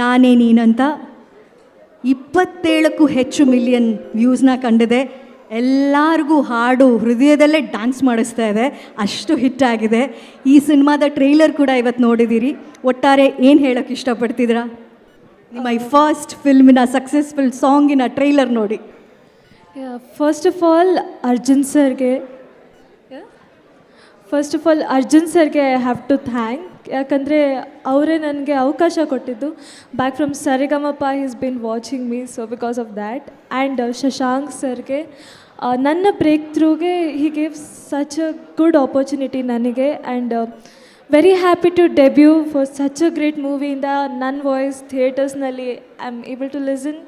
ನಾನೇ ನೀನಂತ 27ಕ್ಕೂ ಹೆಚ್ಚು ಮಿಲಿಯನ್ ವ್ಯೂಸ್ನ ಕಂಡಿದೆ. ಎಲ್ಲರಿಗೂ ಹಾಡು ಹೃದಯದಲ್ಲೇ ಡ್ಯಾನ್ಸ್ ಮಾಡಿಸ್ತಾ ಇದೆ, ಅಷ್ಟು ಹಿಟ್ ಆಗಿದೆ. ಈ ಸಿನಿಮಾದ ಟ್ರೈಲರ್ ಕೂಡ ಇವತ್ತು ನೋಡಿದ್ದೀರಿ. ಒಟ್ಟಾರೆ ಏನು ಹೇಳೋಕ್ಕೆ ಇಷ್ಟಪಡ್ತಿದ್ದೀರಾ? ನಿಮ್ಮ ಈ ಫಸ್ಟ್ ಫಿಲ್ಮಿನ ಸಕ್ಸಸ್ಫುಲ್ ಸಾಂಗಿನ ಟ್ರೈಲರ್ ನೋಡಿ. ಫಸ್ಟ್ ಆಫ್ ಆಲ್ ಅರ್ಜುನ್ ಸರ್ಗೆ ಐ ಹ್ಯಾವ್ ಟು ಥ್ಯಾಂಕ್. ಯಾಕಂದರೆ ಅವರೇ ನನಗೆ ಅವಕಾಶ ಕೊಟ್ಟಿದ್ದು. Back from Sarigamapa is been watching me, so because of that. And Shashank ಸರ್ಗೆ ನನ್ನ ಬ್ರೇಕ್ ಥ್ರೂಗೆ he gave such a good opportunity ನನಗೆ. And very happy to debut for such a great ಮೂವಿಯಿಂದ ನನ್ನ ವಾಯ್ಸ್ ಥಿಯೇಟರ್ಸ್ನಲ್ಲಿ I am able to listen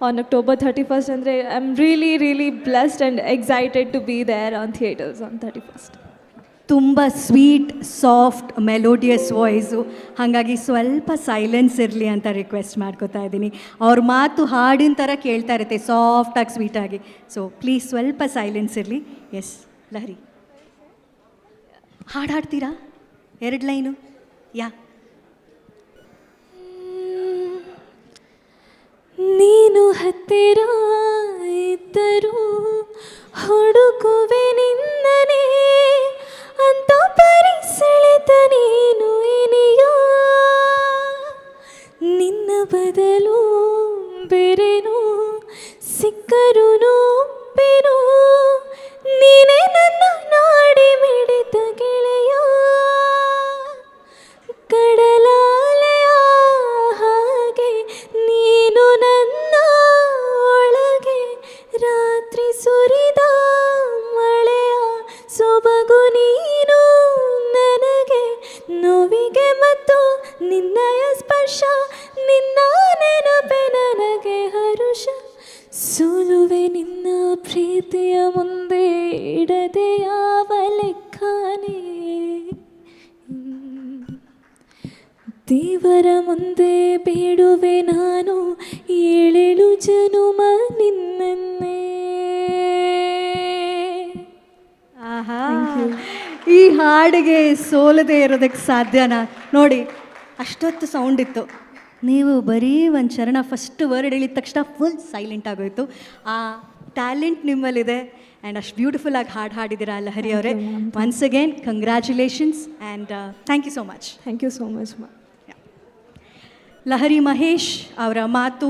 on October 31st. ಅಂದರೆ I am really blessed and excited to be there on theatres on 31st. ತುಂಬ sweet, soft, melodious voice, ಹಾಗಾಗಿ ಸ್ವಲ್ಪ silence ಇರಲಿ ಅಂತ request ಮಾಡ್ಕೋತಾ ಇದ್ದೀನಿ. ಅವ್ರ ಮಾತು ಹಾಡಿನ ಥರ ಕೇಳ್ತಾ ಇರುತ್ತೆ, ಸಾಫ್ಟಾಗಿ ಸ್ವೀಟಾಗಿ. ಸೊ ಪ್ಲೀಸ್ ಸ್ವಲ್ಪ ಸೈಲೆನ್ಸ್ ಇರಲಿ. ಎಸ್ ಲಹರಿ, ಹಾಡ್ತೀರಾ? 2 ಲೈನು. ಯಾ. ನೀನು ಹತ್ತಿರ ಇದ್ದರೂ ಹುಡುಕುವೆ ನಿನ್ನನೇ ಅಂತ ಪರಿಸೆಳೆತ ನೀನು ಇನಿಯೋ. ನಿನ್ನ ಬದಲು ಬೇರೇನೋ ಸಿಕ್ಕರೂ ಒಪ್ಪೆನೋ, ನೀನೇ ನನ್ನ ನಾಡಿ ಮಿಡಿತ ಗೆಳೆಯ. ಕಡಲಾಲೆಯ ಹಾಗೆ ನೀನು ನನ್ನ ಒಳಗೆ, ರಾತ್ರಿ ಸುರಿದ ಮಳೆಯ ಸೊಬಗು ನೀನು ನನಗೆ. ನೋವಿಗೆ ಮತ್ತು ನಿನ್ನಯ ಸ್ಪರ್ಶ, ನಿನ್ನ ನೆನಪೆ ನನಗೆ ಹರುಷ. ಸೋಲುವೆ ನಿನ್ನ ಪ್ರೀತಿಯ ಮುಂದೆ, ಇಡದೆ ಯಾವ ಲೆಕ್ಕನೇ. ದೇವರ ಮುಂದೆ ಬೇಡುವೆ ನಾನು 7 ಜನುಮ ನಿನ್ನನ್ನೇ. ಆಹಾ, ಈ ಹಾಡಿಗೆ ಸೋಲದೆ ಇರೋದಕ್ಕೆ ಸಾಧ್ಯನಾ? ನೋಡಿ, ಅಷ್ಟೊತ್ತು ಸೌಂಡ್ ಇತ್ತು, ನೀವು ಬರೀ ಒಂದು ಚರಣ ಫಸ್ಟ್ ವರ್ಡ್ ಹೇಳಿದ ತಕ್ಷಣ ಫುಲ್ ಸೈಲೆಂಟ್ ಆಗೋಯಿತು. ಆ ಟ್ಯಾಲೆಂಟ್ ನಿಮ್ಮಲ್ಲಿದೆ ಆ್ಯಂಡ್ ಅಷ್ಟು ಬ್ಯೂಟಿಫುಲ್ಲಾಗಿ ಹಾಡಿದ್ದೀರಾ ಲಹರಿ ಅವರೇ. Once again congratulations and thank you so much. Thank you so much. Lahari Mahesh ಅವರ ಮಾತು